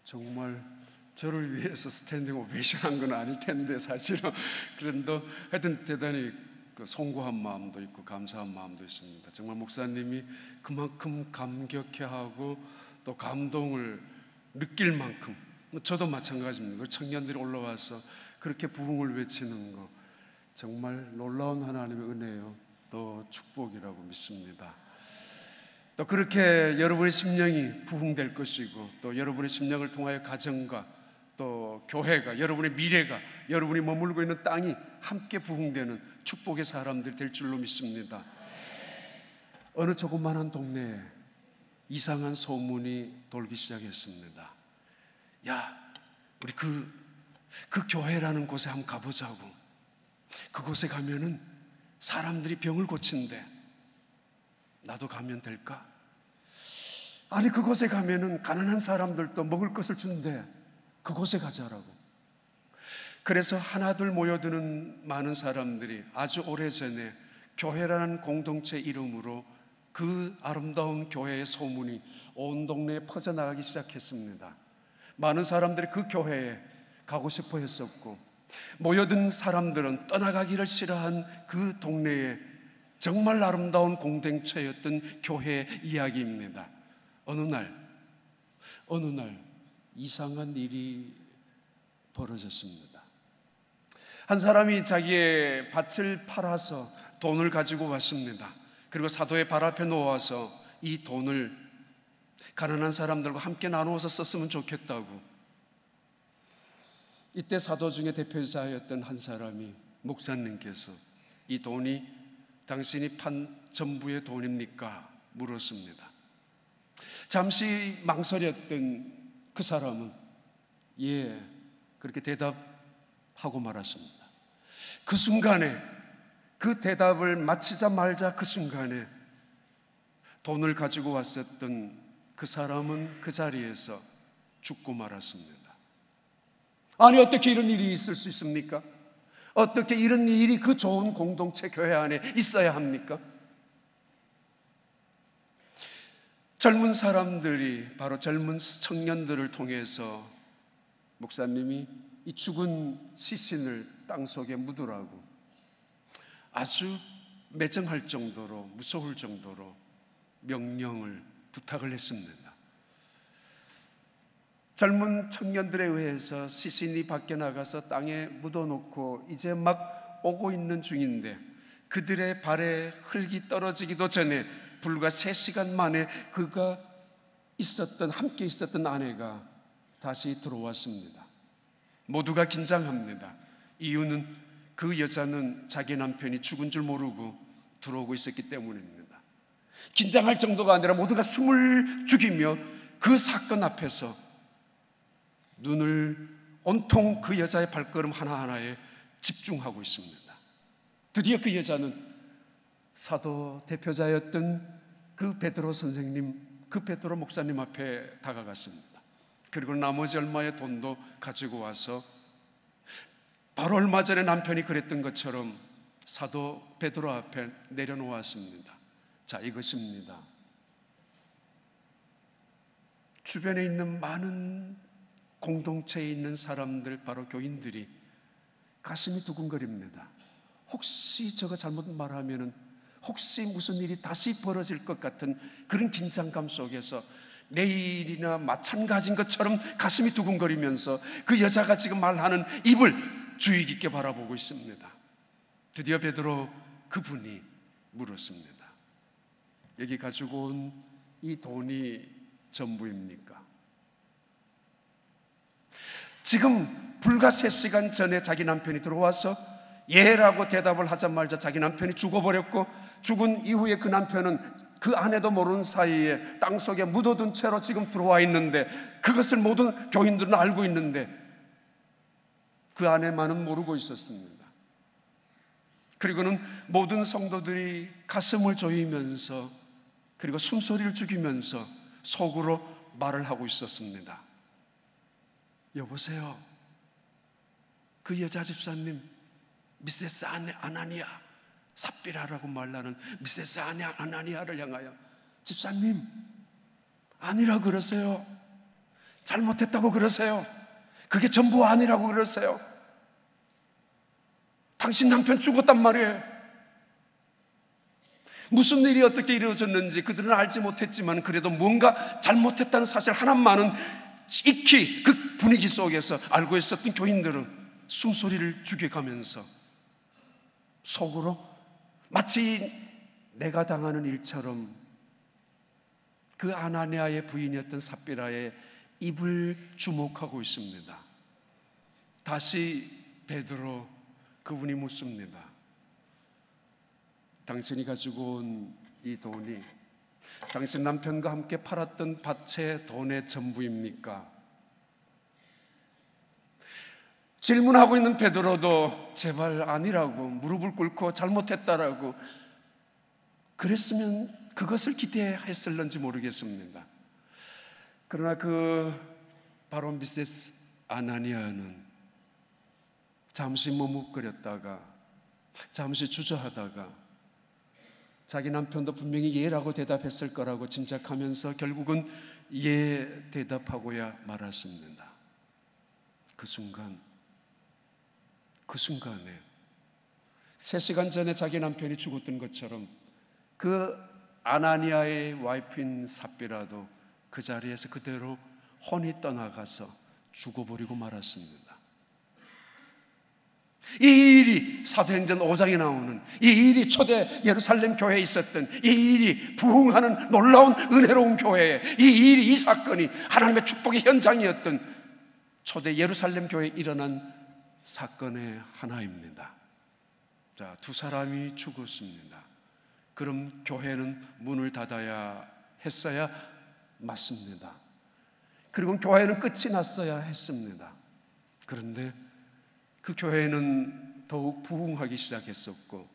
정말 저를 위해서 스탠딩 오베이션 한 건 아닐 텐데 사실은. 그런데 하여튼 대단히 송구한 마음도 있고 감사한 마음도 있습니다. 정말 목사님이 그만큼 감격해하고 또 감동을 느낄 만큼, 저도 마찬가지입니다. 청년들이 올라와서 그렇게 부흥을 외치는 거 정말 놀라운 하나님의 은혜요, 또 축복이라고 믿습니다. 또 그렇게 여러분의 심령이 부흥될 것이고, 또 여러분의 심령을 통하여 가정과 또 교회가, 여러분의 미래가, 여러분이 머물고 있는 땅이 함께 부흥되는 축복의 사람들이 될 줄로 믿습니다. 어느 조그마한 동네에 이상한 소문이 돌기 시작했습니다. 야, 우리 그 교회라는 곳에 한번 가보자고. 그곳에 가면은 사람들이 병을 고친대. 나도 가면 될까? 아니, 그곳에 가면은 가난한 사람들도 먹을 것을 준대. 그곳에 가자라고. 그래서 하나둘 모여드는 많은 사람들이 아주 오래전에 교회라는 공동체 이름으로 그 아름다운 교회의 소문이 온 동네에 퍼져나가기 시작했습니다. 많은 사람들이 그 교회에 가고 싶어 했었고, 모여든 사람들은 떠나가기를 싫어한 그 동네에 정말 아름다운 공동체였던 교회의 이야기입니다. 어느 날 이상한 일이 벌어졌습니다. 한 사람이 자기의 밭을 팔아서 돈을 가지고 왔습니다. 그리고 사도의 발 앞에 놓아서 이 돈을 가난한 사람들과 함께 나누어서 썼으면 좋겠다고. 이때 사도 중에 대표자였던 한 사람이, 목사님께서 이 돈이 당신이 판 전부의 돈입니까? 물었습니다. 잠시 망설였던 그 사람은 예, 그렇게 대답하고 말았습니다. 그 순간에, 그 대답을 마치자마자 그 순간에 돈을 가지고 왔었던 그 사람은 그 자리에서 죽고 말았습니다. 아니, 어떻게 이런 일이 있을 수 있습니까? 어떻게 이런 일이 그 좋은 공동체 교회 안에 있어야 합니까? 젊은 사람들이, 바로 젊은 청년들을 통해서 목사님이 이 죽은 시신을 땅속에 묻으라고 아주 매정할 정도로, 무서울 정도로 명령을, 부탁을 했습니다. 젊은 청년들에 의해서 시신이 밖에 나가서 땅에 묻어놓고 이제 막 오고 있는 중인데, 그들의 발에 흙이 떨어지기도 전에 불과 3시간 만에 그가 함께 있었던 아내가 다시 들어왔습니다. 모두가 긴장합니다. 이유는 그 여자는 자기 남편이 죽은 줄 모르고 들어오고 있었기 때문입니다. 긴장할 정도가 아니라 모두가 숨을 죽이며 그 사건 앞에서 눈을 온통 그 여자의 발걸음 하나하나에 집중하고 있습니다. 드디어 그 여자는 사도 대표자였던 그 베드로 선생님, 그 베드로 목사님 앞에 다가갔습니다. 그리고 나머지 얼마의 돈도 가지고 와서 바로 얼마 전에 남편이 그랬던 것처럼 사도 베드로 앞에 내려놓았습니다. 자, 이것입니다. 주변에 있는 많은 공동체에 있는 사람들, 바로 교인들이 가슴이 두근거립니다. 혹시 저거 잘못 말하면은, 혹시 무슨 일이 다시 벌어질 것 같은 그런 긴장감 속에서 내일이나 마찬가지인 것처럼 가슴이 두근거리면서 그 여자가 지금 말하는 입을 주의 깊게 바라보고 있습니다. 드디어 베드로 그분이 물었습니다. 여기 가지고 온 이 돈이 전부입니까? 지금 불과 3시간 전에 자기 남편이 들어와서 예라고 대답을 하자마자 자기 남편이 죽어버렸고, 죽은 이후에 그 남편은 그 아내도 모르는 사이에 땅속에 묻어둔 채로 지금 들어와 있는데, 그것을 모든 교인들은 알고 있는데 그 아내만은 모르고 있었습니다. 그리고는 모든 성도들이 가슴을 조이면서, 그리고 숨소리를 죽이면서 속으로 말을 하고 있었습니다. 여보세요, 그 여자 집사님, 미세스 아나니아, 삽비라라고 말하는 미세스 아나니아를 향하여 집사님, 아니라 그러세요. 잘못했다고 그러세요? 그게 전부 아니라고 그러세요? 당신 남편 죽었단 말이에요. 무슨 일이 어떻게 이루어졌는지 그들은 알지 못했지만 그래도 뭔가 잘못했다는 사실 하나만은 익히 그 분위기 속에서 알고 있었던 교인들은 숨소리를 죽여가면서 속으로 마치 내가 당하는 일처럼 그 아나니아의 부인이었던 삽비라의 입을 주목하고 있습니다. 다시 베드로 그분이 묻습니다. 당신이 가지고 온 이 돈이 당신 남편과 함께 팔았던 밭의 돈의 전부입니까? 질문하고 있는 베드로도 제발 아니라고 무릎을 꿇고 잘못했다라고 그랬으면 그것을 기대했을는지 모르겠습니다. 그러나 그 바로 미세스 아나니아는 잠시 머뭇거렸다가 잠시 주저하다가 자기 남편도 분명히 예라고 대답했을 거라고 짐작하면서 결국은 예 대답하고야 말았습니다. 그 순간에 3시간 전에 자기 남편이 죽었던 것처럼 그 아나니아의 와이프인 삽비라도 그 자리에서 그대로 혼이 떠나가서 죽어버리고 말았습니다. 이 일이 사도행전 5장에 나오는 이 일이 초대 예루살렘 교회에 있었던 이 일이 부흥하는 놀라운 은혜로운 교회에 이 일이 이 사건이 하나님의 축복의 현장이었던 초대 예루살렘 교회에 일어난 사건의 하나입니다. 자, 2사람이 죽었습니다. 그럼 교회는 문을 닫아야 했어야 맞습니다. 그리고 교회는 끝이 났어야 했습니다. 그런데 그 교회는 더욱 부흥하기 시작했었고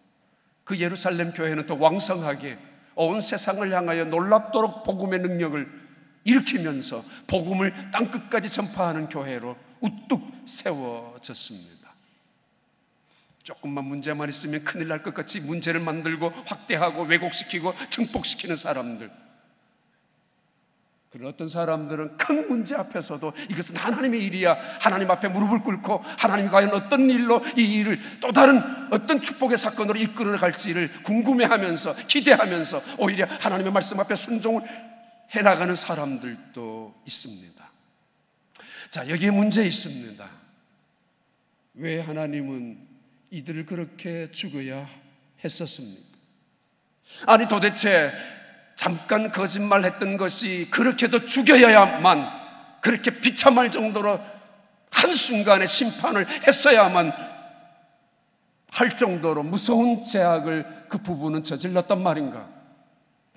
그 예루살렘 교회는 더 왕성하게 온 세상을 향하여 놀랍도록 복음의 능력을 일으키면서 복음을 땅끝까지 전파하는 교회로 우뚝 세워졌습니다. 조금만 문제만 있으면 큰일 날 것 같이 문제를 만들고 확대하고 왜곡시키고 증폭시키는 사람들, 그런 어떤 사람들은 큰 문제 앞에서도 이것은 하나님의 일이야, 하나님 앞에 무릎을 꿇고 하나님이 과연 어떤 일로 이 일을 또 다른 어떤 축복의 사건으로 이끌어 갈지를 궁금해하면서 기대하면서 오히려 하나님의 말씀 앞에 순종을 해나가는 사람들도 있습니다. 자, 여기에 문제 있습니다. 왜 하나님은 이들을 그렇게 죽여야 했었습니까? 아니 도대체 잠깐 거짓말했던 것이 그렇게도 죽여야만, 그렇게 비참할 정도로 한순간에 심판을 했어야만 할 정도로 무서운 죄악을 그 부부는 저질렀단 말인가?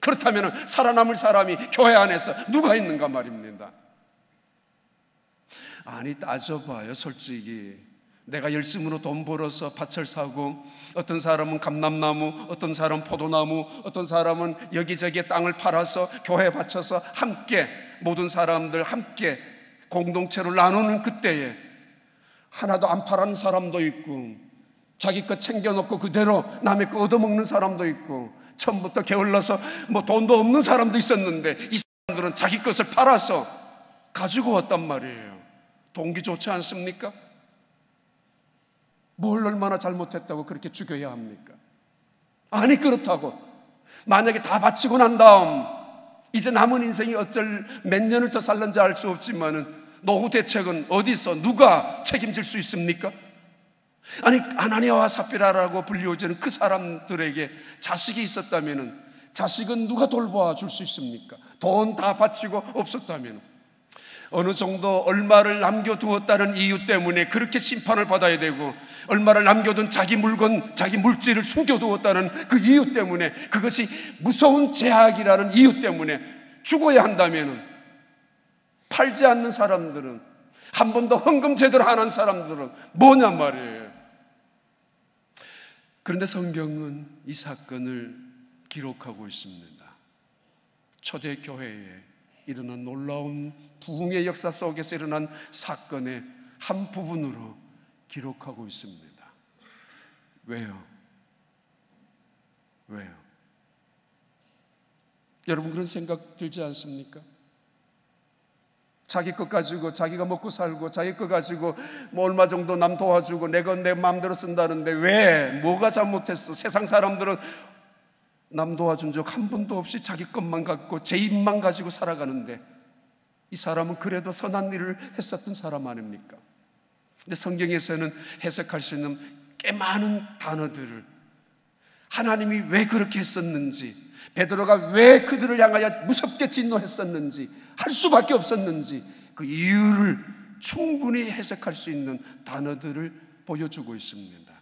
그렇다면 살아남을 사람이 교회 안에서 누가 있는가 말입니다. 아니 따져봐요. 솔직히 내가 열심으로 돈 벌어서 밭을 사고, 어떤 사람은 감람나무, 어떤 사람은 포도나무, 어떤 사람은 여기저기에 땅을 팔아서 교회에 바쳐서 함께 모든 사람들 함께 공동체로 나누는 그때에 하나도 안 팔아는 사람도 있고, 자기 것 챙겨놓고 그대로 남의 거 얻어먹는 사람도 있고, 처음부터 게을러서 뭐 돈도 없는 사람도 있었는데 이 사람들은 자기 것을 팔아서 가지고 왔단 말이에요. 동기 좋지 않습니까? 뭘 얼마나 잘못했다고 그렇게 죽여야 합니까? 아니 그렇다고 만약에 다 바치고 난 다음 이제 남은 인생이 어쩔 몇 년을 더 살는지 알 수 없지만은 노후 대책은 어디서 누가 책임질 수 있습니까? 아니 아나니아와 삽비라라고 불리워지는 그 사람들에게 자식이 있었다면은 자식은 누가 돌봐 줄 수 있습니까? 돈 다 바치고 없었다면 어느 정도 얼마를 남겨두었다는 이유 때문에 그렇게 심판을 받아야 되고, 얼마를 남겨둔 자기 물건, 자기 물질을 숨겨두었다는 그 이유 때문에, 그것이 무서운 죄악이라는 이유 때문에 죽어야 한다면 팔지 않는 사람들은, 한 번도 헌금 제대로 안 한 사람들은 뭐냐 말이에요. 그런데 성경은 이 사건을 기록하고 있습니다. 초대교회에 일어난 놀라운 부흥의 역사 속에서 일어난 사건의 한 부분으로 기록하고 있습니다. 왜요? 여러분 그런 생각 들지 않습니까? 자기 것 가지고 자기가 먹고 살고 자기 것 가지고 뭐 얼마 정도 남 도와주고 내 건 내 마음대로 쓴다는데 왜? 뭐가 잘못했어? 세상 사람들은 남 도와준 적 한 번도 없이 자기 것만 갖고 제 입만 가지고 살아가는데 이 사람은 그래도 선한 일을 했었던 사람 아닙니까? 근데 성경에서는 해석할 수 있는 꽤 많은 단어들을 하나님이 왜 그렇게 했었는지, 베드로가 왜 그들을 향하여 무섭게 진노했었는지, 할 수밖에 없었는지 그 이유를 충분히 해석할 수 있는 단어들을 보여주고 있습니다.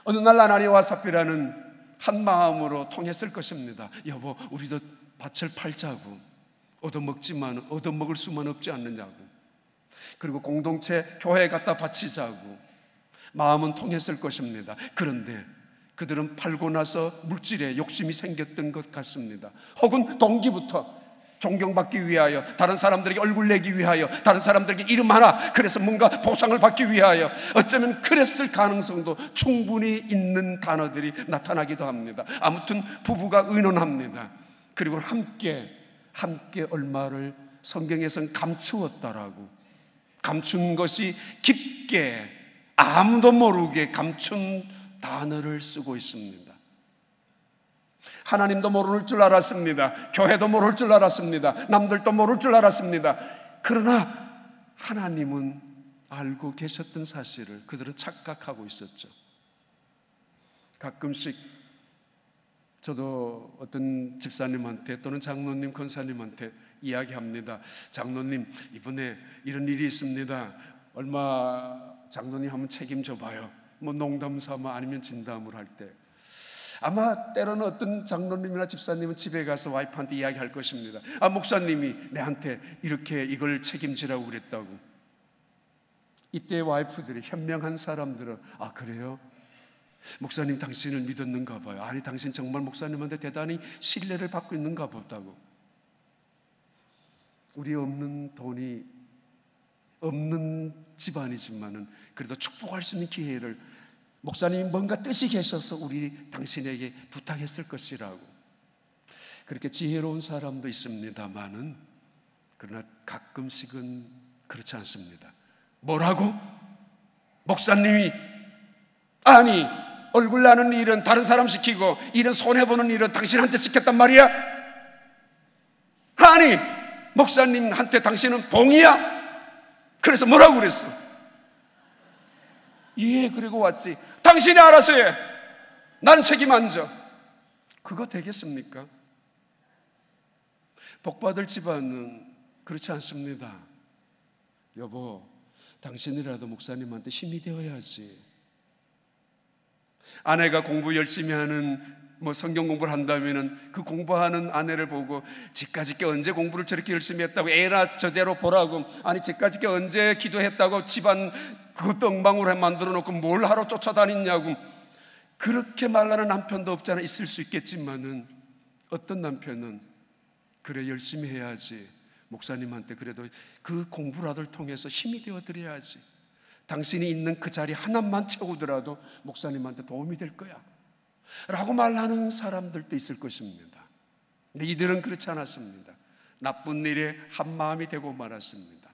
어느 날 아나니아와 삽비라는 한 마음으로 통했을 것입니다. 여보, 우리도 밭을 팔자고, 얻어먹을 수만 없지 않느냐고, 그리고 공동체 교회에 갖다 바치자고 마음은 통했을 것입니다. 그런데 그들은 팔고 나서 물질에 욕심이 생겼던 것 같습니다. 혹은 동기부터 존경받기 위하여, 다른 사람들에게 얼굴 내기 위하여, 다른 사람들에게 이름 하나, 그래서 뭔가 보상을 받기 위하여, 어쩌면 그랬을 가능성도 충분히 있는 단어들이 나타나기도 합니다. 아무튼 부부가 의논합니다. 그리고 함께 얼마를 성경에서는 감추었다라고, 감춘 것이 깊게 아무도 모르게 감춘 단어를 쓰고 있습니다. 하나님도 모를 줄 알았습니다. 교회도 모를 줄 알았습니다. 남들도 모를 줄 알았습니다. 그러나 하나님은 알고 계셨던 사실을 그들은 착각하고 있었죠. 가끔씩 저도 어떤 집사님한테 또는 장로님, 권사님한테 이야기합니다. 장로님, 이번에 이런 일이 있습니다. 얼마 장로님 한번 책임져 봐요. 뭐 농담 삼아 아니면 진담을 할 때, 아마 때로는 어떤 장로님이나 집사님은 집에 가서 와이프한테 이야기할 것입니다. 목사님이 내한테 이렇게 이걸 책임지라고 그랬다고. 이때 와이프들이, 현명한 사람들은, 그래요? 목사님 당신을 믿었는가 봐요. 아니, 당신 정말 목사님한테 대단히 신뢰를 받고 있는가 보다고. 우리 없는 돈이, 없는 집안이지만은 그래도 축복할 수 있는 기회를 목사님이 뭔가 뜻이 계셔서 우리 당신에게 부탁했을 것이라고. 그렇게 지혜로운 사람도 있습니다만은, 그러나 가끔씩은 그렇지 않습니다. 뭐라고? 목사님이, 아니, 얼굴 나는 일은 다른 사람 시키고 일은 손해보는 일은 당신한테 시켰단 말이야? 아니, 목사님한테 당신은 봉이야? 그래서 뭐라고 그랬어? 예, 그리고 왔지. 당신이 알아서 해. 난 책임 안 져. 그거 되겠습니까? 복받을 집안은 그렇지 않습니다. 여보, 당신이라도 목사님한테 힘이 되어야지. 아내가 공부 열심히 하는, 성경 공부를 한다면은 그 공부하는 아내를 보고 지까짓게 언제 공부를 저렇게 열심히 했다고, 애나 저대로 보라고, 아니 지까짓게 언제 기도했다고 집안 그것도 엉망으로 만들어 놓고 뭘 하러 쫓아다니냐고, 그렇게 말하는 남편도 없잖아. 있을 수 있겠지만은 어떤 남편은 그래, 열심히 해야지, 목사님한테 그래도 그 공부라도 통해서 힘이 되어 드려야지, 당신이 있는 그 자리 하나만 채우더라도 목사님한테 도움이 될 거야 라고 말하는 사람들도 있을 것입니다. 근데 이들은 그렇지 않았습니다. 나쁜 일에 한 마음이 되고 말았습니다.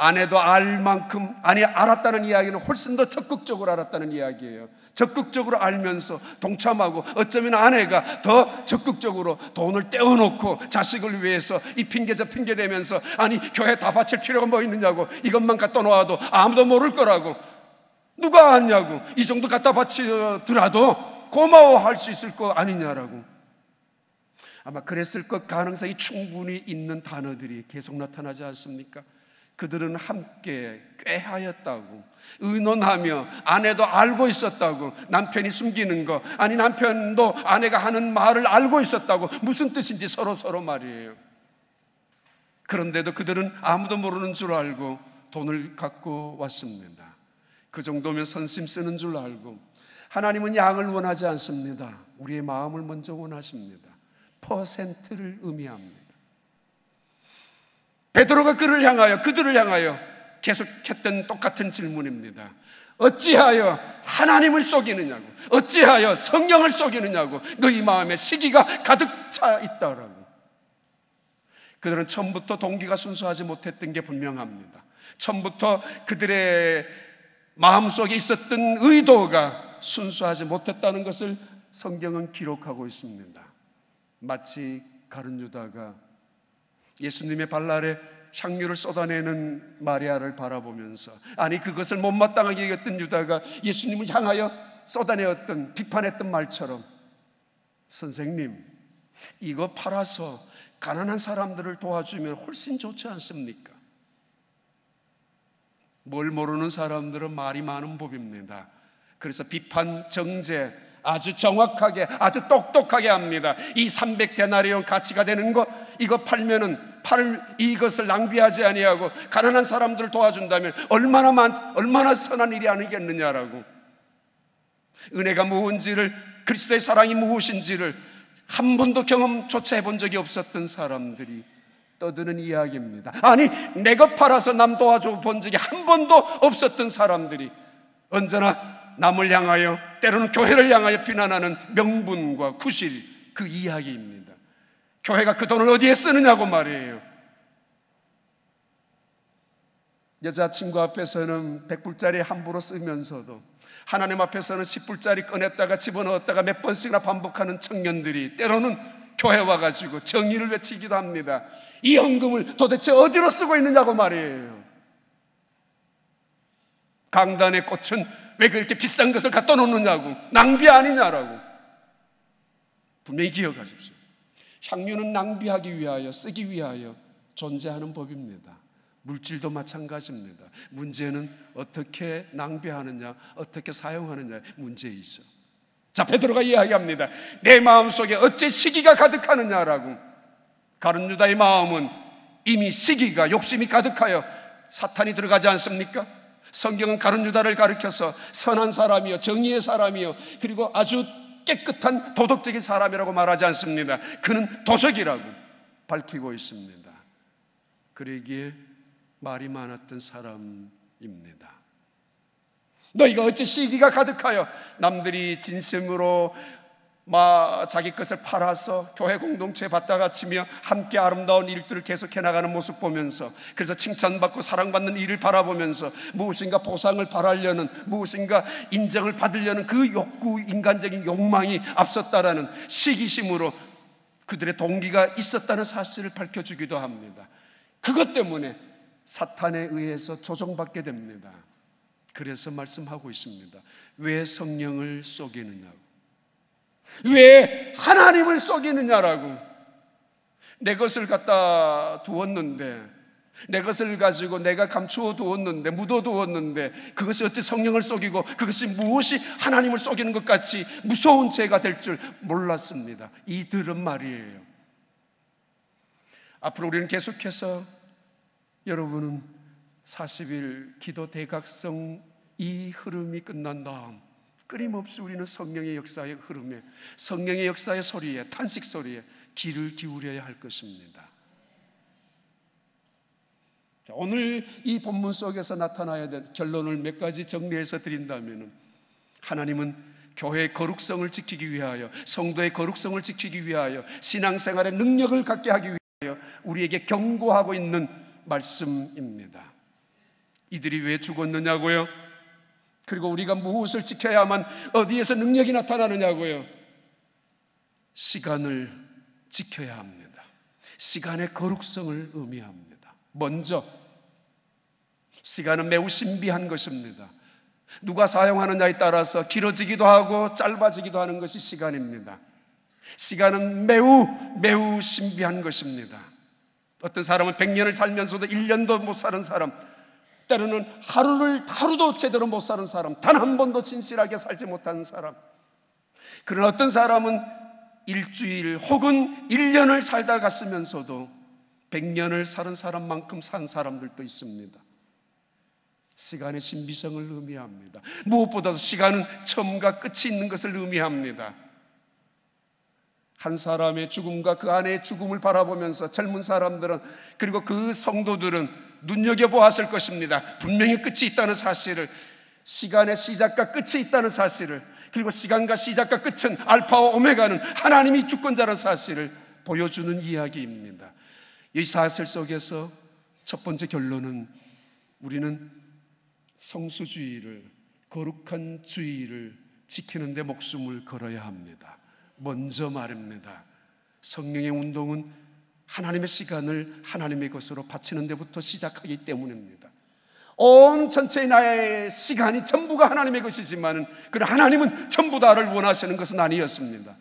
아내도 알 만큼, 아니 알았다는 이야기는 훨씬 더 적극적으로 알았다는 이야기예요. 적극적으로 알면서 동참하고, 어쩌면 아내가 더 적극적으로 돈을 떼어놓고 자식을 위해서 이 핑계 저 핑계 대면서, 아니 교회 다 바칠 필요가 뭐 있느냐고, 이것만 갖다 놓아도 아무도 모를 거라고, 누가 아냐고, 이 정도 갖다 바치더라도 고마워할 수 있을 거 아니냐라고. 아마 그랬을 것 가능성이 충분히 있는 단어들이 계속 나타나지 않습니까? 그들은 함께 꾀하였다고, 의논하며, 아내도 알고 있었다고, 남편이 숨기는 거, 아니 남편도 아내가 하는 말을 알고 있었다고, 무슨 뜻인지 서로 말이에요. 그런데도 그들은 아무도 모르는 줄 알고 돈을 갖고 왔습니다. 그 정도면 선심 쓰는 줄 알고. 하나님은 양을 원하지 않습니다. 우리의 마음을 먼저 원하십니다. 퍼센트를 의미합니다. 베드로가 그들을 향하여 계속했던 똑같은 질문입니다. 어찌하여 하나님을 속이느냐고, 어찌하여 성령을 속이느냐고, 너희 마음에 시기가 가득 차 있다라고. 그들은 처음부터 동기가 순수하지 못했던 게 분명합니다. 처음부터 그들의 마음속에 있었던 의도가 순수하지 못했다는 것을 성경은 기록하고 있습니다. 마치 가룟 유다가 예수님의 발날에 향유를 쏟아내는 마리아를 바라보면서, 아니 그것을 못마땅하게 여겼던 유다가 예수님을 향하여 쏟아내었던, 비판했던 말처럼, 선생님 이거 팔아서 가난한 사람들을 도와주면 훨씬 좋지 않습니까? 뭘 모르는 사람들은 말이 많은 법입니다. 그래서 비판, 정죄 아주 정확하게, 아주 똑똑하게 합니다. 이 300데나리온 가치가 되는 것, 이거 팔면은 이것을 낭비하지 아니하고 가난한 사람들을 도와준다면 얼마나 선한 일이 아니겠느냐라고, 은혜가 무엇인지를, 그리스도의 사랑이 무엇인지를 한 번도 경험조차 해본 적이 없었던 사람들이 떠드는 이야기입니다. 아니 내 것 팔아서 남 도와줘 본 적이 한 번도 없었던 사람들이 언제나 남을 향하여, 때로는 교회를 향하여 비난하는 명분과 구실, 그 이야기입니다. 교회가 그 돈을 어디에 쓰느냐고 말이에요. 여자친구 앞에서는 100불짜리 함부로 쓰면서도 하나님 앞에서는 10불짜리 꺼냈다가 집어넣었다가 몇 번씩이나 반복하는 청년들이 때로는 교회 와가지고 정의를 외치기도 합니다. 이 헌금을 도대체 어디로 쓰고 있느냐고 말이에요. 강단의 꽃은 왜 그렇게 비싼 것을 갖다 놓느냐고, 낭비 아니냐라고. 분명히 기억하십시오. 향유는 낭비하기 위하여, 쓰기 위하여 존재하는 법입니다. 물질도 마찬가지입니다. 문제는 어떻게 낭비하느냐, 어떻게 사용하느냐의 문제이죠. 자, 베드로가 이야기합니다. 내 마음속에 어째 시기가 가득하느냐라고. 가룟 유다의 마음은 이미 시기가, 욕심이 가득하여 사탄이 들어가지 않습니까? 성경은 가룟 유다를 가리켜서 선한 사람이요, 정의의 사람이요, 그리고 아주 깨끗한 도덕적인 사람이라고 말하지 않습니다. 그는 도적이라고 밝히고 있습니다. 그러기에 말이 많았던 사람입니다. 너희가 어찌 시기가 가득하여 남들이 진심으로 자기 것을 팔아서 교회 공동체에 받다가 치며 함께 아름다운 일들을 계속해 나가는 모습 보면서, 그래서 칭찬받고 사랑받는 일을 바라보면서 무엇인가 보상을 바라려는, 무엇인가 인정을 받으려는 그 욕구, 인간적인 욕망이 앞섰다라는 시기심으로 그들의 동기가 있었다는 사실을 밝혀주기도 합니다. 그것 때문에 사탄에 의해서 조종받게 됩니다. 그래서 말씀하고 있습니다. 왜 성령을 속이느냐고, 왜 하나님을 속이느냐라고. 내 것을 갖다 두었는데, 내 것을 가지고 내가 감추어 두었는데, 묻어 두었는데, 그것이 어찌 성령을 속이고 그것이 무엇이 하나님을 속이는 것 같이 무서운 죄가 될 줄 몰랐습니다. 이들은 말이에요. 앞으로 우리는 계속해서, 여러분은 40일 기도 대각성 이 흐름이 끝난 다음 끊임없이 우리는 성령의 역사의 흐름에, 성령의 역사의 소리에, 탄식 소리에 귀를 기울여야 할 것입니다. 오늘 이 본문 속에서 나타나야 될 결론을 몇 가지 정리해서 드린다면, 하나님은 교회의 거룩성을 지키기 위하여, 성도의 거룩성을 지키기 위하여, 신앙생활의 능력을 갖게 하기 위하여 우리에게 경고하고 있는 말씀입니다. 이들이 왜 죽었느냐고요? 그리고 우리가 무엇을 지켜야만 어디에서 능력이 나타나느냐고요? 시간을 지켜야 합니다. 시간의 거룩성을 의미합니다. 먼저 시간은 매우 신비한 것입니다. 누가 사용하느냐에 따라서 길어지기도 하고 짧아지기도 하는 것이 시간입니다. 시간은 매우 신비한 것입니다. 어떤 사람은 100년을 살면서도 1년도 못 사는 사람, 때로는 하루도 제대로 못 사는 사람, 단 한 번도 진실하게 살지 못하는 사람, 그런 어떤 사람은 일주일 혹은 1년을 살다 갔으면서도 100년을 사는 사람만큼 산 사람들도 있습니다. 시간의 신비성을 의미합니다. 무엇보다도 시간은 처음과 끝이 있는 것을 의미합니다. 한 사람의 죽음과 그 아내의 죽음을 바라보면서 젊은 사람들은, 그리고 그 성도들은 눈여겨보았을 것입니다. 분명히 끝이 있다는 사실을, 시간의 시작과 끝이 있다는 사실을, 그리고 시간과 시작과 끝은, 알파와 오메가는 하나님이 주권자라는 사실을 보여주는 이야기입니다. 이 사실 속에서 첫 번째 결론은 우리는 성수주의를, 거룩한 주의를 지키는 데 목숨을 걸어야 합니다. 먼저 말입니다. 성령의 운동은 하나님의 시간을 하나님의 것으로 바치는 데부터 시작하기 때문입니다. 온 전체의 나의 시간이 전부가 하나님의 것이지만 그러나 하나님은 전부 다를 원하시는 것은 아니었습니다.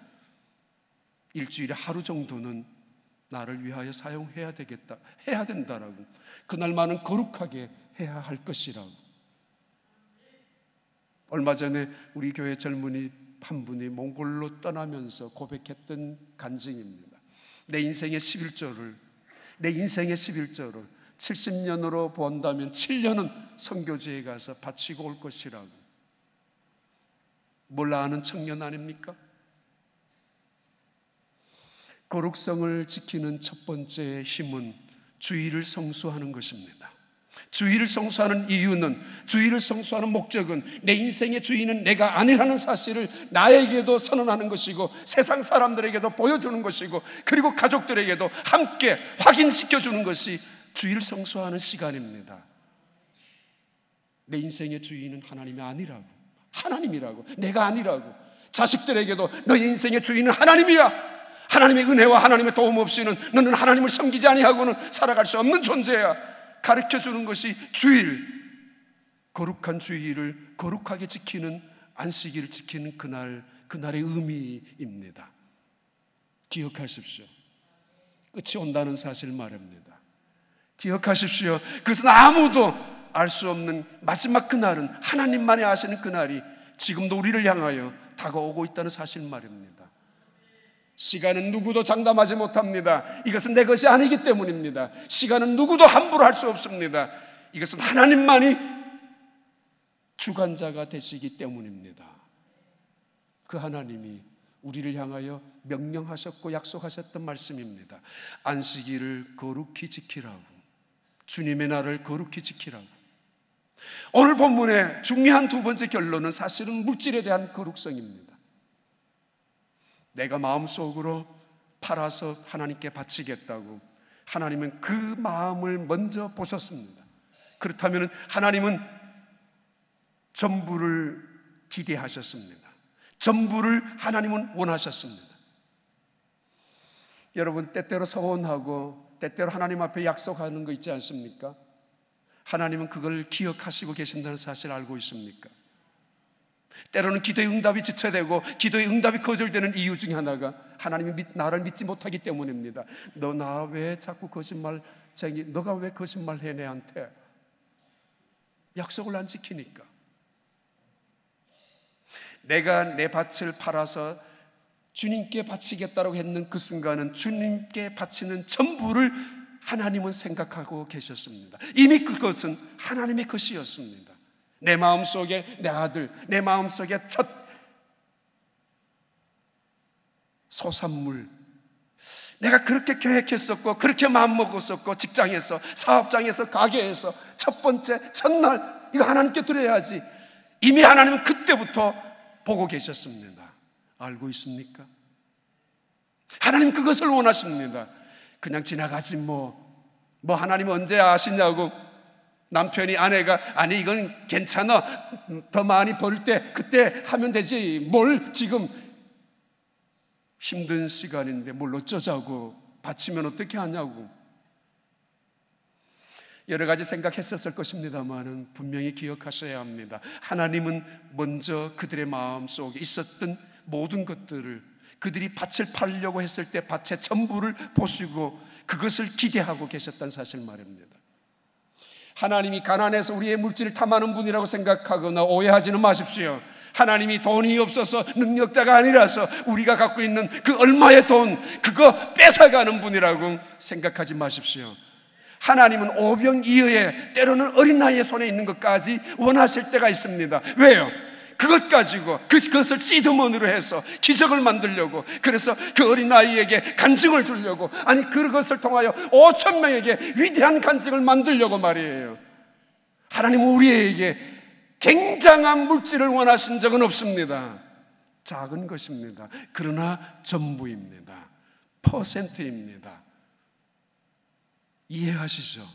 일주일에 하루 정도는 나를 위하여 사용해야 되겠다, 해야 된다라고, 그날만은 거룩하게 해야 할 것이라고. 얼마 전에 우리 교회 젊은이 한 분이 몽골로 떠나면서 고백했던 간증입니다. 내 인생의 11조를 70년으로 본다면 7년은 선교지에 가서 바치고 올 것이라고. 몰라 아는 청년 아닙니까? 거룩성을 지키는 첫 번째 힘은 주의를 성수하는 것입니다. 주의를 성수하는 이유는, 주의를 성수하는 목적은 내 인생의 주인은 내가 아니라는 사실을 나에게도 선언하는 것이고 세상 사람들에게도 보여주는 것이고 그리고 가족들에게도 함께 확인시켜주는 것이 주의를 성수하는 시간입니다. 내 인생의 주인은 하나님이 아니라고, 하나님이라고, 내가 아니라고. 자식들에게도 너의 인생의 주인은 하나님이야. 하나님의 은혜와 하나님의 도움 없이는 너는 하나님을 섬기지 아니하고는 살아갈 수 없는 존재야. 가르쳐주는 것이 주일, 거룩한 주일을 거룩하게 지키는, 안식일을 지키는 그날의 의미입니다. 기억하십시오. 끝이 온다는 사실 말입니다. 기억하십시오. 그것은 아무도 알 수 없는 마지막 그날은 하나님만이 아시는 그날이 지금도 우리를 향하여 다가오고 있다는 사실 말입니다. 시간은 누구도 장담하지 못합니다. 이것은 내 것이 아니기 때문입니다. 시간은 누구도 함부로 할 수 없습니다. 이것은 하나님만이 주관자가 되시기 때문입니다. 그 하나님이 우리를 향하여 명령하셨고 약속하셨던 말씀입니다. 안식일을 거룩히 지키라고, 주님의 날을 거룩히 지키라고. 오늘 본문의 중요한 두 번째 결론은 사실은 물질에 대한 거룩성입니다. 내가 마음속으로 팔아서 하나님께 바치겠다고, 하나님은 그 마음을 먼저 보셨습니다. 그렇다면 하나님은 전부를 기대하셨습니다. 전부를 하나님은 원하셨습니다. 여러분, 때때로 서원하고 때때로 하나님 앞에 약속하는 거 있지 않습니까? 하나님은 그걸 기억하시고 계신다는 사실 알고 있습니까? 때로는 기도의 응답이 지체되고 기도의 응답이 거절되는 이유 중에 하나가 하나님이 나를 믿지 못하기 때문입니다. 너 나 왜 자꾸 거짓말쟁이, 너가 왜 거짓말해 내한테? 약속을 안 지키니까. 내가 내 밭을 팔아서 주님께 바치겠다고 했는 그 순간은 주님께 바치는 전부를 하나님은 생각하고 계셨습니다. 이미 그것은 하나님의 것이었습니다. 내 마음속에 내 아들, 내 마음속에 첫 소산물, 내가 그렇게 계획했었고 그렇게 마음먹었었고 직장에서, 사업장에서, 가게에서 첫 번째, 첫날 이거 하나님께 드려야지. 이미 하나님은 그때부터 보고 계셨습니다. 알고 있습니까? 하나님 그것을 원하십니다. 그냥 지나가지 뭐 하나님 언제 아시냐고 남편이, 아내가 아니 이건 괜찮아, 더 많이 벌 때 그때 하면 되지, 뭘 지금 힘든 시간인데 뭘 어쩌자고, 바치면 어떻게 하냐고 여러 가지 생각했었을 것입니다만은 분명히 기억하셔야 합니다. 하나님은 먼저 그들의 마음속에 있었던 모든 것들을, 그들이 밭을 팔려고 했을 때 밭의 전부를 보시고 그것을 기대하고 계셨다는 사실 말입니다. 하나님이 가난해서 우리의 물질을 탐하는 분이라고 생각하거나 오해하지는 마십시오. 하나님이 돈이 없어서 능력자가 아니라서 우리가 갖고 있는 그 얼마의 돈, 그거 뺏어가는 분이라고 생각하지 마십시오. 하나님은 오병이어의, 때로는 어린 나이의 손에 있는 것까지 원하실 때가 있습니다. 왜요? 그것 가지고 그것을 시드머니로 해서 기적을 만들려고, 그래서 그 어린 아이에게 간증을 주려고, 아니 그것을 통하여 5천 명에게 위대한 간증을 만들려고 말이에요. 하나님은 우리에게 굉장한 물질을 원하신 적은 없습니다. 작은 것입니다. 그러나 전부입니다. 퍼센트입니다. 이해하시죠?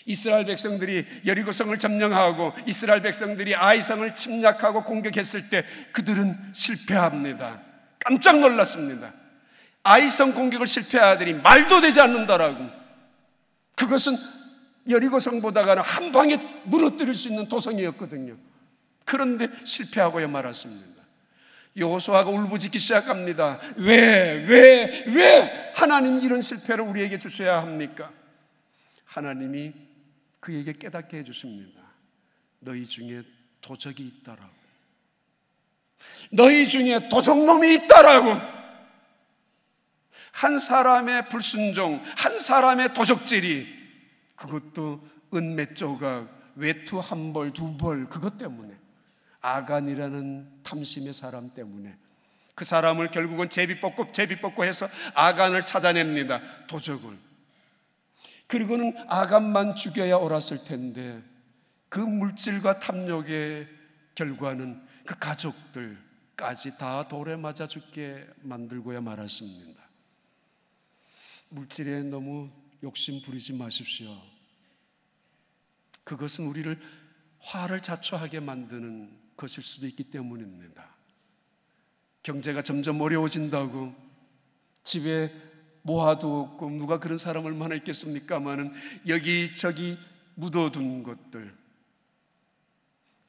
이스라엘 백성들이 여리고성을 점령하고 이스라엘 백성들이 아이성을 침략하고 공격했을 때 그들은 실패합니다. 깜짝 놀랐습니다. 아이성 공격을 실패하더니 말도 되지 않는다라고. 그것은 여리고성보다가는 한 방에 무너뜨릴 수 있는 도성이었거든요. 그런데 실패하고야 말았습니다. 여호수아가 울부짖기 시작합니다. 왜 하나님 이런 실패를 우리에게 주셔야 합니까? 하나님이 그에게 깨닫게 해주십니다. 너희 중에 도적이 있다라고. 너희 중에 도적놈이 있다라고. 한 사람의 불순종, 한 사람의 도적질이, 그것도 은 몇 조각, 외투 한 벌, 두 벌, 그것 때문에, 아간이라는 탐심의 사람 때문에 그 사람을 결국은 제비 뽑고 해서 아간을 찾아냅니다. 도적을. 그리고는 아간만 죽여야 옳았을 텐데 그 물질과 탐욕의 결과는 그 가족들까지 다 돌에 맞아 죽게 만들고야 말았습니다. 물질에 너무 욕심 부리지 마십시오. 그것은 우리를 화를 자초하게 만드는 것일 수도 있기 때문입니다. 경제가 점점 어려워진다고 집에 모아도 없고 누가 그런 사람 얼마나 있겠습니까마는 여기저기 묻어둔 것들,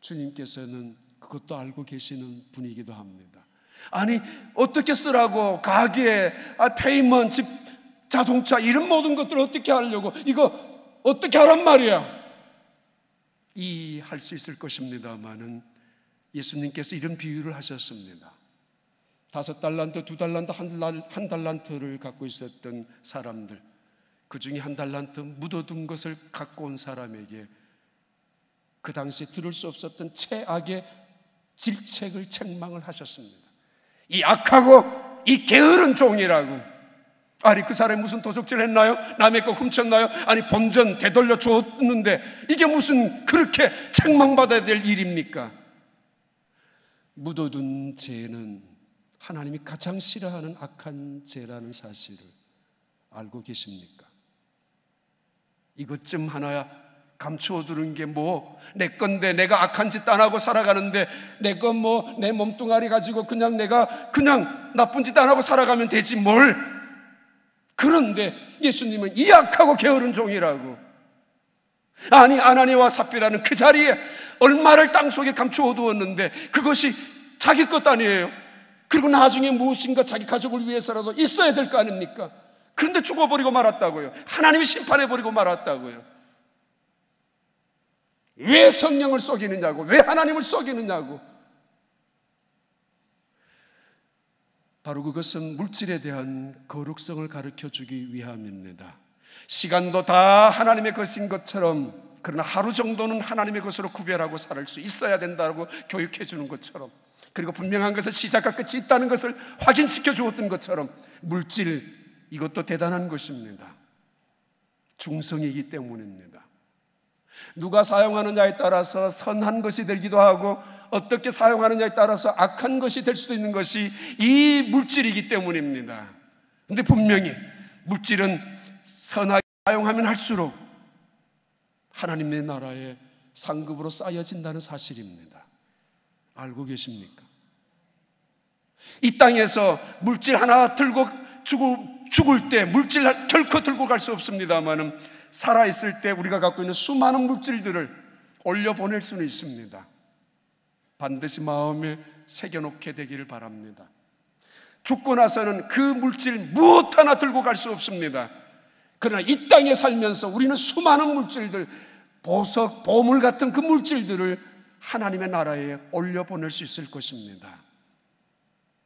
주님께서는 그것도 알고 계시는 분이기도 합니다. 아니 어떻게 쓰라고, 가게, 페이먼트, 집, 자동차 이런 모든 것들을 어떻게 하려고, 이거 어떻게 하란 말이야. 이해할 수 있을 것입니다마는 예수님께서 이런 비유를 하셨습니다. 5달란트, 2달란트, 한 달란트를 갖고 있었던 사람들, 그 중에 1달란트 묻어둔 것을 갖고 온 사람에게 그 당시에 들을 수 없었던 최악의 질책을 책망을 하셨습니다. 이 악하고 이 게으른 종이라고. 아니 그 사람이 무슨 도적질 했나요? 남의 거 훔쳤나요? 아니 본전 되돌려 줬는데 이게 무슨 그렇게 책망받아야 될 일입니까? 묻어둔 죄는 하나님이 가장 싫어하는 악한 죄라는 사실을 알고 계십니까? 이것 좀 하나 감추어두는 게 뭐 내 건데, 내가 악한 짓 안 하고 살아가는데 내 건 뭐 내 몸뚱아리 가지고 그냥 내가 그냥 나쁜 짓 안 하고 살아가면 되지 뭘. 그런데 예수님은 이 악하고 게으른 종이라고. 아니 아나니와 삽비라는 그 자리에 얼마를 땅속에 감추어 두었는데 그것이 자기 것 아니에요. 그리고 나중에 무엇인가 자기 가족을 위해서라도 있어야 될 거 아닙니까? 그런데 죽어버리고 말았다고요. 하나님이 심판해버리고 말았다고요. 왜 성령을 속이느냐고, 왜 하나님을 속이느냐고. 바로 그것은 물질에 대한 거룩성을 가르쳐주기 위함입니다. 시간도 다 하나님의 것인 것처럼, 그러나 하루 정도는 하나님의 것으로 구별하고 살 수 있어야 된다고 교육해 주는 것처럼, 그리고 분명한 것은 시작과 끝이 있다는 것을 확인시켜 주었던 것처럼 물질, 이것도 대단한 것입니다. 중성이기 때문입니다. 누가 사용하느냐에 따라서 선한 것이 되기도 하고 어떻게 사용하느냐에 따라서 악한 것이 될 수도 있는 것이 이 물질이기 때문입니다. 그런데 분명히 물질은 선하게 사용하면 할수록 하나님의 나라의 상급으로 쌓여진다는 사실입니다. 알고 계십니까? 이 땅에서 물질 하나 들고 죽을 때 물질 결코 들고 갈 수 없습니다만 살아있을 때 우리가 갖고 있는 수많은 물질들을 올려보낼 수는 있습니다. 반드시 마음에 새겨놓게 되기를 바랍니다. 죽고 나서는 그 물질 무엇 하나 들고 갈 수 없습니다. 그러나 이 땅에 살면서 우리는 수많은 물질들, 보석, 보물 같은 그 물질들을 하나님의 나라에 올려보낼 수 있을 것입니다.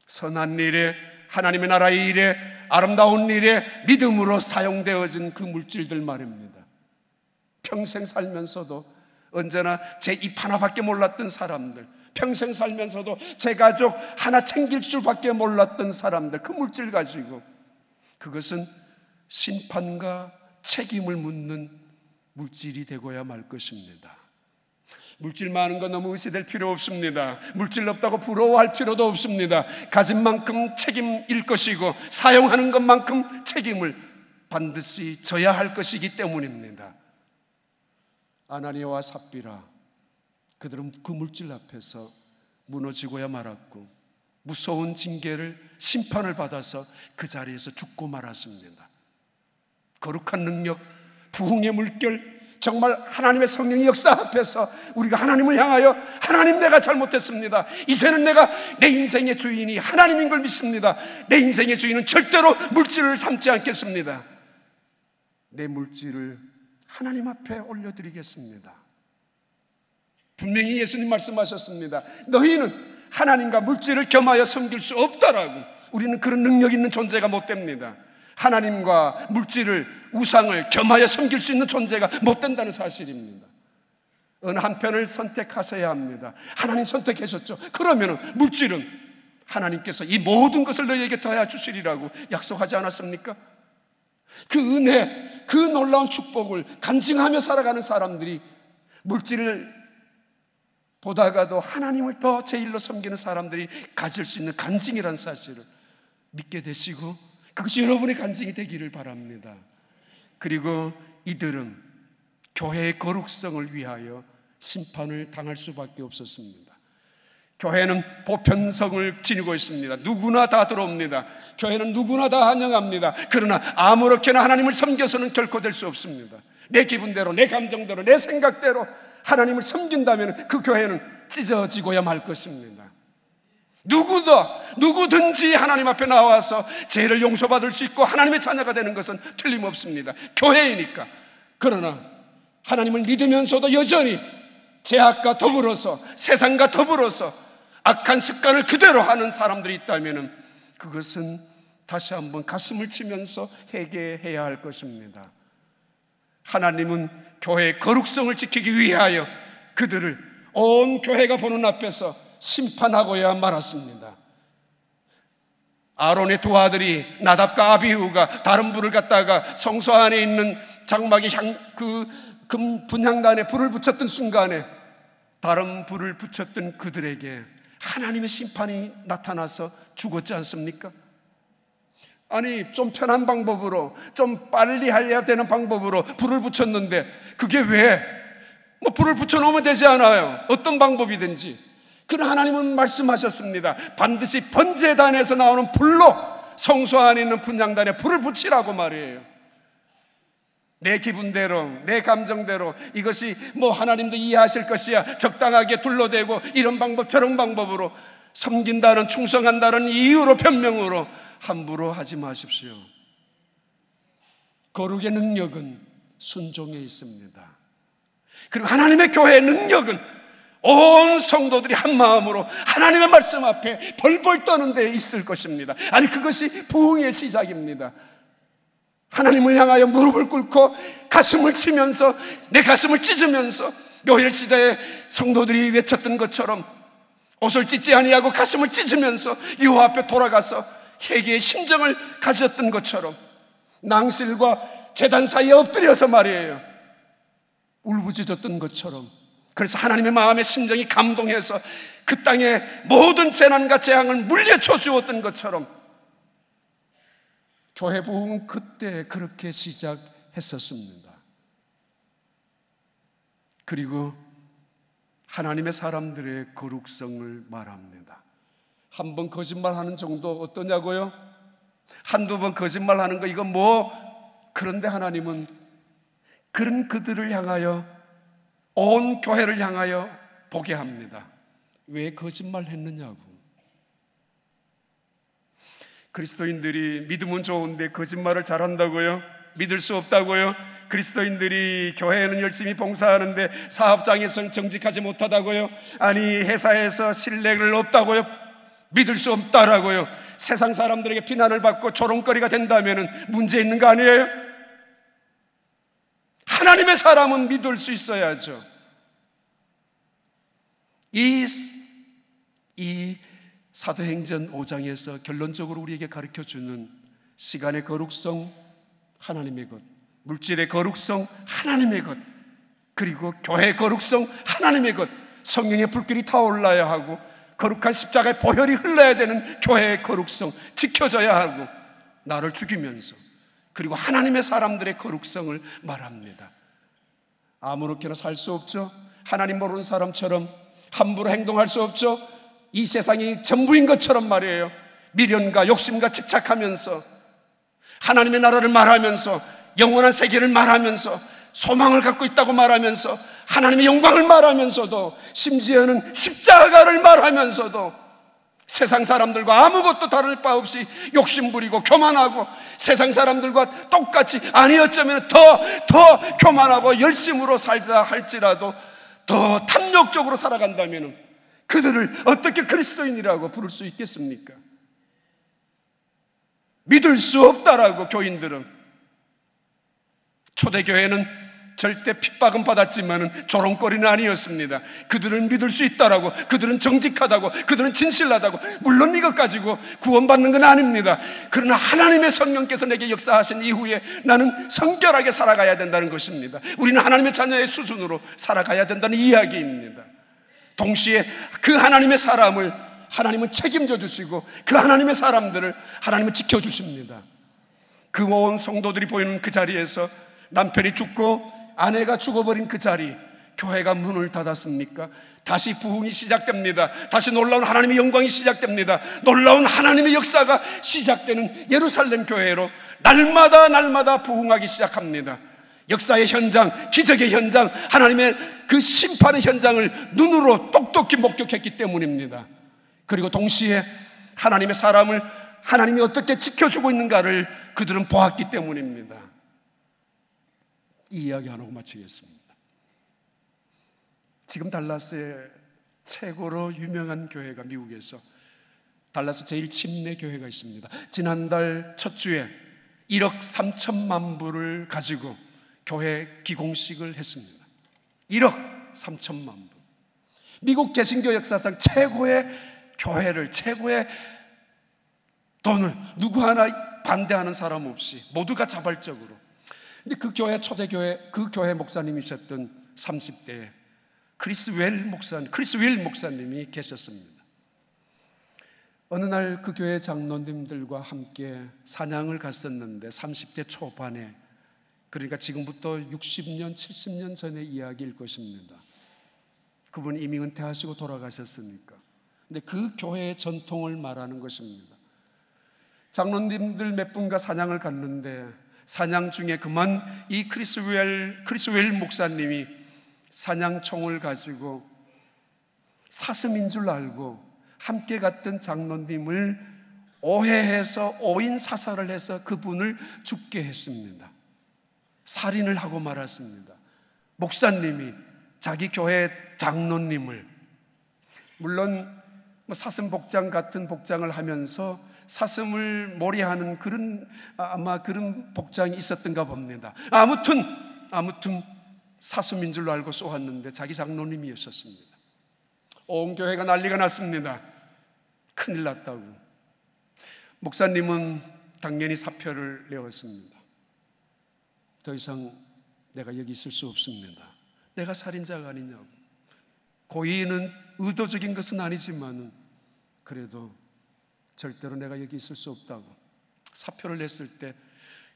선한 일에, 하나님의 나라의 일에, 아름다운 일에 믿음으로 사용되어진 그 물질들 말입니다. 평생 살면서도 언제나 제 입 하나밖에 몰랐던 사람들, 평생 살면서도 제 가족 하나 챙길 줄밖에 몰랐던 사람들, 그 물질 가지고 그것은 심판과 책임을 묻는 물질이 되고야 말 것입니다. 물질 많은 건 너무 의시될 필요 없습니다. 물질 없다고 부러워할 필요도 없습니다. 가진 만큼 책임일 것이고 사용하는 것만큼 책임을 반드시 져야 할 것이기 때문입니다. 아나니아와 삽비라, 그들은 그 물질 앞에서 무너지고야 말았고 무서운 징계를, 심판을 받아서 그 자리에서 죽고 말았습니다. 거룩한 능력, 부흥의 물결, 정말 하나님의 성령의 역사 앞에서 우리가 하나님을 향하여 하나님, 내가 잘못했습니다. 이제는 내가 내 인생의 주인이 하나님인 걸 믿습니다. 내 인생의 주인은 절대로 물질을 삼지 않겠습니다. 내 물질을 하나님 앞에 올려드리겠습니다. 분명히 예수님 말씀하셨습니다. 너희는 하나님과 물질을 겸하여 섬길 수 없다라고. 우리는 그런 능력 있는 존재가 못 됩니다. 하나님과 물질을, 우상을 겸하여 섬길 수 있는 존재가 못 된다는 사실입니다. 어느 한편을 선택하셔야 합니다. 하나님 선택하셨죠. 그러면 물질은 하나님께서 이 모든 것을 너희에게 더하여 주시리라고 약속하지 않았습니까? 그 은혜, 그 놀라운 축복을 간증하며 살아가는 사람들이 물질을 보다가도 하나님을 더 제일로 섬기는 사람들이 가질 수 있는 간증이라는 사실을 믿게 되시고, 그것이 여러분의 간증이 되기를 바랍니다. 그리고 이들은 교회의 거룩성을 위하여 심판을 당할 수밖에 없었습니다. 교회는 보편성을 지니고 있습니다. 누구나 다 들어옵니다. 교회는 누구나 다 환영합니다. 그러나 아무렇게나 하나님을 섬겨서는 결코 될 수 없습니다. 내 기분대로, 내 감정대로, 내 생각대로 하나님을 섬긴다면 그 교회는 찢어지고야 말 것입니다. 누구든지 하나님 앞에 나와서 죄를 용서받을 수 있고 하나님의 자녀가 되는 것은 틀림없습니다. 교회이니까. 그러나 하나님을 믿으면서도 여전히 죄악과 더불어서, 세상과 더불어서 악한 습관을 그대로 하는 사람들이 있다면 그것은 다시 한번 가슴을 치면서 회개해야 할 것입니다. 하나님은 교회의 거룩성을 지키기 위하여 그들을 온 교회가 보는 앞에서 심판하고야 말았습니다. 아론의 두 아들이 나답과 아비후가 다른 불을 갖다가 성소 안에 있는 장막의 금 분향단에 불을 붙였던 순간에 다른 불을 붙였던 그들에게 하나님의 심판이 나타나서 죽었지 않습니까? 아니, 좀 편한 방법으로, 좀 빨리 해야 되는 방법으로 불을 붙였는데 그게 왜? 불을 붙여놓으면 되지 않아요? 어떤 방법이든지. 그러나 하나님은 말씀하셨습니다. 반드시 번제단에서 나오는 불로 성소 안에 있는 분향단에 불을 붙이라고 말이에요. 내 기분대로, 내 감정대로 이것이 하나님도 이해하실 것이야, 적당하게 둘러대고 이런 방법 저런 방법으로 섬긴다는, 충성한다는 이유로, 변명으로 함부로 하지 마십시오. 거룩의 능력은 순종에 있습니다. 그리고 하나님의 교회의 능력은 온 성도들이 한 마음으로 하나님의 말씀 앞에 벌벌 떠는 데 있을 것입니다. 아니, 그것이 부흥의 시작입니다. 하나님을 향하여 무릎을 꿇고 가슴을 치면서, 내 가슴을 찢으면서 요엘 시대에 성도들이 외쳤던 것처럼 옷을 찢지 아니하고 가슴을 찢으면서 여호와 앞에 돌아가서 회개의 심정을 가졌던 것처럼 낭실과 제단 사이에 엎드려서 말이에요, 울부짖었던 것처럼, 그래서 하나님의 마음의 심정이 감동해서 그 땅에 모든 재난과 재앙을 물리쳐 주었던 것처럼 교회 부흥은 그때 그렇게 시작했었습니다. 그리고 하나님의 사람들의 거룩성을 말합니다. 한 번 거짓말하는 정도 어떠냐고요? 한두 번 거짓말하는 거 이거 그런데 하나님은 그런 그들을 향하여, 온 교회를 향하여 보게 합니다. 왜 거짓말했느냐고. 그리스도인들이 믿으면 좋은데 거짓말을 잘한다고요? 믿을 수 없다고요? 그리스도인들이 교회에는 열심히 봉사하는데 사업장에서는 정직하지 못하다고요? 아니, 회사에서 신뢰를 없다고요? 믿을 수 없다라고요? 세상 사람들에게 비난을 받고 조롱거리가 된다면 문제 있는 거 아니에요? 하나님의 사람은 믿을 수 있어야죠. 이 사도행전 5장에서 결론적으로 우리에게 가르쳐주는 시간의 거룩성, 하나님의 것, 물질의 거룩성, 하나님의 것, 그리고 교회의 거룩성, 하나님의 것, 성령의 불길이 타올라야 하고 거룩한 십자가의 보혈이 흘러야 되는 교회의 거룩성, 지켜져야 하고, 나를 죽이면서 그리고 하나님의 사람들의 거룩성을 말합니다. 아무렇게나 살 수 없죠. 하나님 모르는 사람처럼 함부로 행동할 수 없죠. 이 세상이 전부인 것처럼 말이에요. 미련과 욕심과 집착하면서 하나님의 나라를 말하면서 영원한 세계를 말하면서 소망을 갖고 있다고 말하면서 하나님의 영광을 말하면서도 심지어는 십자가를 말하면서도 세상 사람들과 아무것도 다를 바 없이 욕심부리고 교만하고 세상 사람들과 똑같이 아니 어쩌면 더 교만하고 열심으로 살자 할지라도 더 탐욕적으로 살아간다면 그들을 어떻게 그리스도인이라고 부를 수 있겠습니까? 믿을 수 없다라고 교인들은. 초대교회는 절대 핍박은 받았지만 조롱거리는 아니었습니다. 그들은 믿을 수 있다라고, 그들은 정직하다고, 그들은 진실하다고. 물론 이것 가지고 구원받는 건 아닙니다. 그러나 하나님의 성령께서 내게 역사하신 이후에 나는 성결하게 살아가야 된다는 것입니다. 우리는 하나님의 자녀의 수준으로 살아가야 된다는 이야기입니다. 동시에 그 하나님의 사람을 하나님은 책임져 주시고 그 하나님의 사람들을 하나님은 지켜주십니다. 그 온 성도들이 보이는 그 자리에서 남편이 죽고 아내가 죽어버린 그 자리, 교회가 문을 닫았습니까? 다시 부흥이 시작됩니다. 다시 놀라운 하나님의 영광이 시작됩니다. 놀라운 하나님의 역사가 시작되는 예루살렘 교회로 날마다 부흥하기 시작합니다. 역사의 현장, 기적의 현장, 하나님의 그 심판의 현장을 눈으로 똑똑히 목격했기 때문입니다. 그리고 동시에 하나님의 사람을 하나님이 어떻게 지켜주고 있는가를 그들은 보았기 때문입니다. 이 이야기 하나 하고 마치겠습니다. 지금 달라스의 최고로 유명한 교회가 미국에서 달라스 제1침례 교회가 있습니다. 지난달 첫 주에 1억 3천만 불을 가지고 교회 기공식을 했습니다. 1억 3천만 불. 미국 개신교 역사상 최고의 교회를, 최고의 돈을 누구 하나 반대하는 사람 없이 모두가 자발적으로. 근데 그 교회 초대교회, 그 교회 목사님이셨던 30대에 크리스 윌 목사님이 계셨습니다. 어느 날 그 교회 장로님들과 함께 사냥을 갔었는데 30대 초반에, 그러니까 지금부터 60년, 70년 전의 이야기일 것입니다. 그분이 이미 은퇴하시고 돌아가셨으니까. 근데 그 교회의 전통을 말하는 것입니다. 장로님들 몇 분과 사냥을 갔는데 사냥 중에 그만 이 크리스 윌 목사님이 사냥총을 가지고 사슴인 줄 알고 함께 갔던 장로님을 오해해서 오인 사살을 해서 그분을 죽게 했습니다. 살인을 하고 말았습니다. 목사님이 자기 교회 장로님을, 물론 사슴 복장 같은 복장을 하면서 사슴을 몰이하는 아마 그런 복장이 있었던가 봅니다. 아무튼 사슴인 줄 알고 쏘았는데 자기 장로님이었습니다. 온 교회가 난리가 났습니다. 큰일 났다고. 목사님은 당연히 사표를 내었습니다. 더 이상 내가 여기 있을 수 없습니다. 내가 살인자가 아니냐고. 고의는 의도적인 것은 아니지만 그래도 절대로 내가 여기 있을 수 없다고 사표를 냈을 때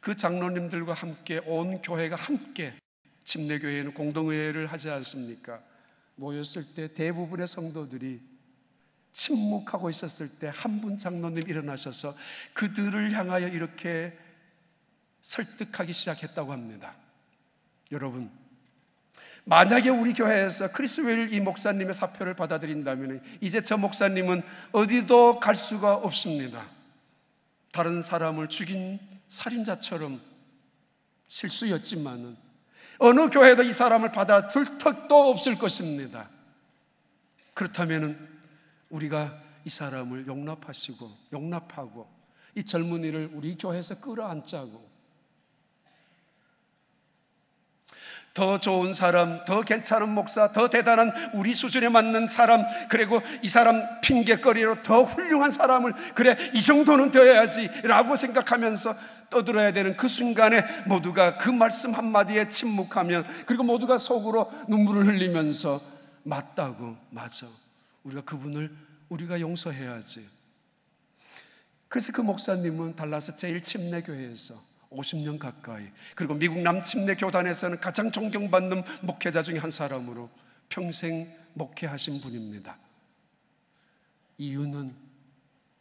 그 장로님들과 함께 온 교회가 함께, 침례교회는 공동회의를 하지 않습니까? 모였을 때 대부분의 성도들이 침묵하고 있었을 때 한 분 장로님 일어나셔서 그들을 향하여 이렇게 설득하기 시작했다고 합니다. 여러분, 만약에 우리 교회에서 크리스 윌 이 목사님의 사표를 받아들인다면 이제 저 목사님은 어디도 갈 수가 없습니다. 다른 사람을 죽인 살인자처럼 실수였지만 어느 교회도 이 사람을 받아줄 턱도 없을 것입니다. 그렇다면 우리가 이 사람을 용납하고 이 젊은이를 우리 교회에서 끌어안자고, 더 좋은 사람, 더 괜찮은 목사, 더 대단한 우리 수준에 맞는 사람, 그리고 이 사람 핑계거리로 더 훌륭한 사람을, 그래 이 정도는 되어야지 라고 생각하면서 떠들어야 되는 그 순간에 모두가 그 말씀 한마디에 침묵하면, 그리고 모두가 속으로 눈물을 흘리면서 맞다고, 맞아, 우리가 그분을 우리가 용서해야지. 그래서 그 목사님은 달라스 제1침례교회에서 50년 가까이, 그리고 미국 남침내 교단에서는 가장 존경받는 목회자 중에 한 사람으로 평생 목회하신 분입니다. 이유는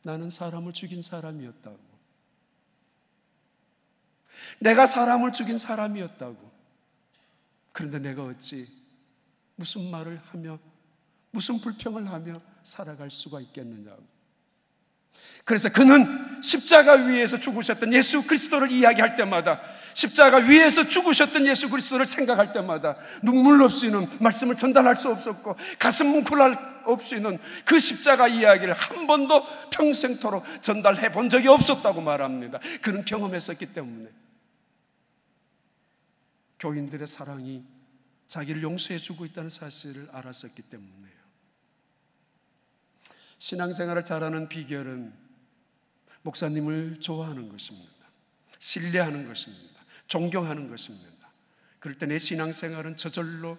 나는 사람을 죽인 사람이었다고, 내가 사람을 죽인 사람이었다고. 그런데 내가 어찌 무슨 말을 하며 무슨 불평을 하며 살아갈 수가 있겠느냐고. 그래서 그는 십자가 위에서 죽으셨던 예수 그리스도를 이야기할 때마다, 십자가 위에서 죽으셨던 예수 그리스도를 생각할 때마다 눈물 없이는 말씀을 전달할 수 없었고, 가슴 뭉클할 없이는 그 십자가 이야기를 한 번도 평생토록 전달해 본 적이 없었다고 말합니다. 그는 경험했었기 때문에, 교인들의 사랑이 자기를 용서해 주고 있다는 사실을 알았었기 때문이에요. 신앙생활을 잘하는 비결은 목사님을 좋아하는 것입니다. 신뢰하는 것입니다. 존경하는 것입니다. 그럴 때 내 신앙생활은 저절로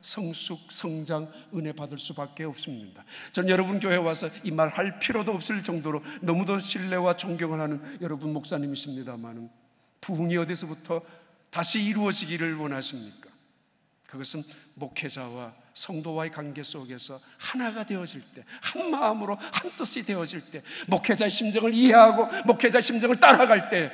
성숙, 성장, 은혜 받을 수밖에 없습니다. 저는 여러분 교회 와서 이 말 할 필요도 없을 정도로 너무도 신뢰와 존경을 하는 여러분 목사님이십니다만, 부흥이 어디서부터 다시 이루어지기를 원하십니까? 그것은 목회자와 성도와의 관계 속에서 하나가 되어질 때, 한 마음으로 한 뜻이 되어질 때, 목회자의 심정을 이해하고 목회자의 심정을 따라갈 때,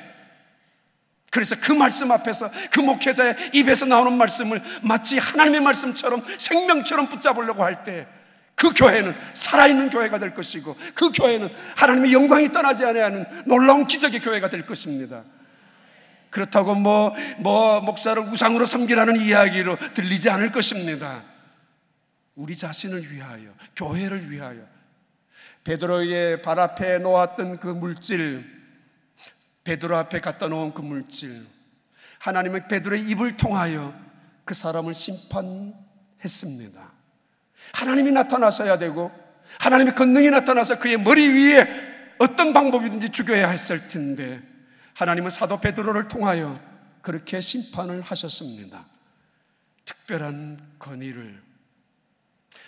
그래서 그 말씀 앞에서 그 목회자의 입에서 나오는 말씀을 마치 하나님의 말씀처럼 생명처럼 붙잡으려고 할 때, 그 교회는 살아있는 교회가 될 것이고, 그 교회는 하나님의 영광이 떠나지 않는 놀라운 기적의 교회가 될 것입니다. 그렇다고 목사를 우상으로 섬기라는 이야기로 들리지 않을 것입니다. 우리 자신을 위하여, 교회를 위하여, 베드로의 발 앞에 놓았던 그 물질, 베드로 앞에 갖다 놓은 그 물질, 하나님은 베드로의 입을 통하여 그 사람을 심판했습니다. 하나님이 나타나셔야 되고, 하나님의 권능이 나타나서 그의 머리 위에 어떤 방법이든지 죽여야 했을 텐데, 하나님은 사도 베드로를 통하여 그렇게 심판을 하셨습니다. 특별한 권위를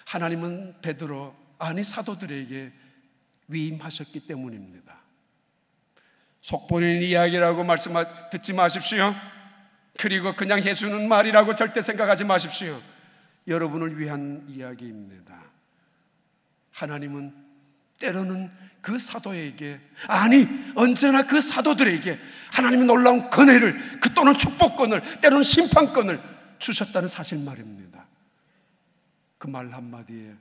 하나님은 베드로, 아니 사도들에게 위임하셨기 때문입니다. 속보는 이야기라고 듣지 마십시오. 그리고 그냥 해주는 말이라고 절대 생각하지 마십시오. 여러분을 위한 이야기입니다. 하나님은 때로는 그 사도에게, 아니 언제나 그 사도들에게 하나님의 놀라운 권위를, 그 또는 축복권을, 때로는 심판권을 주셨다는 사실 말입니다. 그 말 한마디에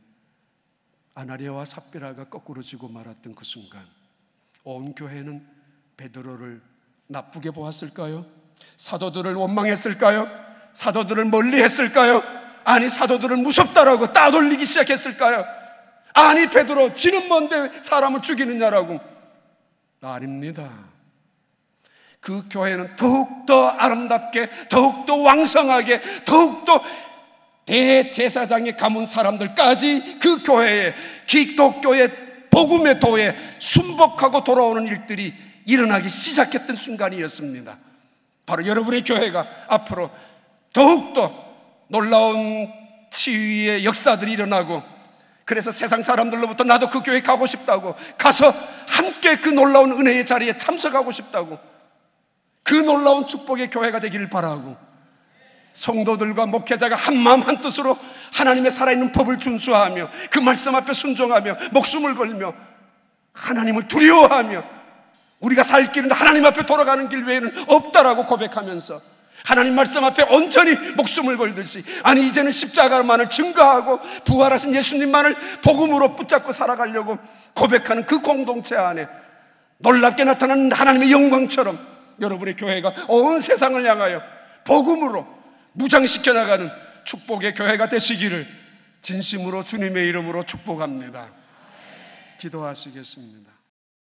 아나니아와 삽비라가 거꾸로 지고 말았던 그 순간, 온 교회는 베드로를 나쁘게 보았을까요? 사도들을 원망했을까요? 사도들을 멀리했을까요? 아니 사도들을 무섭다라고 따돌리기 시작했을까요? 아니 베드로 지는 뭔데 사람을 죽이느냐라고. 아닙니다. 그 교회는 더욱더 아름답게, 더욱더 왕성하게, 더욱더 대제사장의 가문 사람들까지 그 교회에, 기독교의 복음의 도에 순복하고 돌아오는 일들이 일어나기 시작했던 순간이었습니다. 바로 여러분의 교회가 앞으로 더욱더 놀라운 치유의 역사들이 일어나고, 그래서 세상 사람들로부터 나도 그 교회 가고 싶다고, 가서 함께 그 놀라운 은혜의 자리에 참석하고 싶다고, 그 놀라운 축복의 교회가 되기를 바라고, 성도들과 목회자가 한 마음 한 뜻으로 하나님의 살아있는 법을 준수하며 그 말씀 앞에 순종하며 목숨을 걸며 하나님을 두려워하며 우리가 살 길은 하나님 앞에 돌아가는 길 외에는 없다라고 고백하면서 하나님 말씀 앞에 온전히 목숨을 걸듯이, 아니 이제는 십자가만을 증거하고 부활하신 예수님만을 복음으로 붙잡고 살아가려고 고백하는 그 공동체 안에 놀랍게 나타나는 하나님의 영광처럼 여러분의 교회가 온 세상을 향하여 복음으로 무장시켜 나가는 축복의 교회가 되시기를 진심으로 주님의 이름으로 축복합니다. 기도하시겠습니다.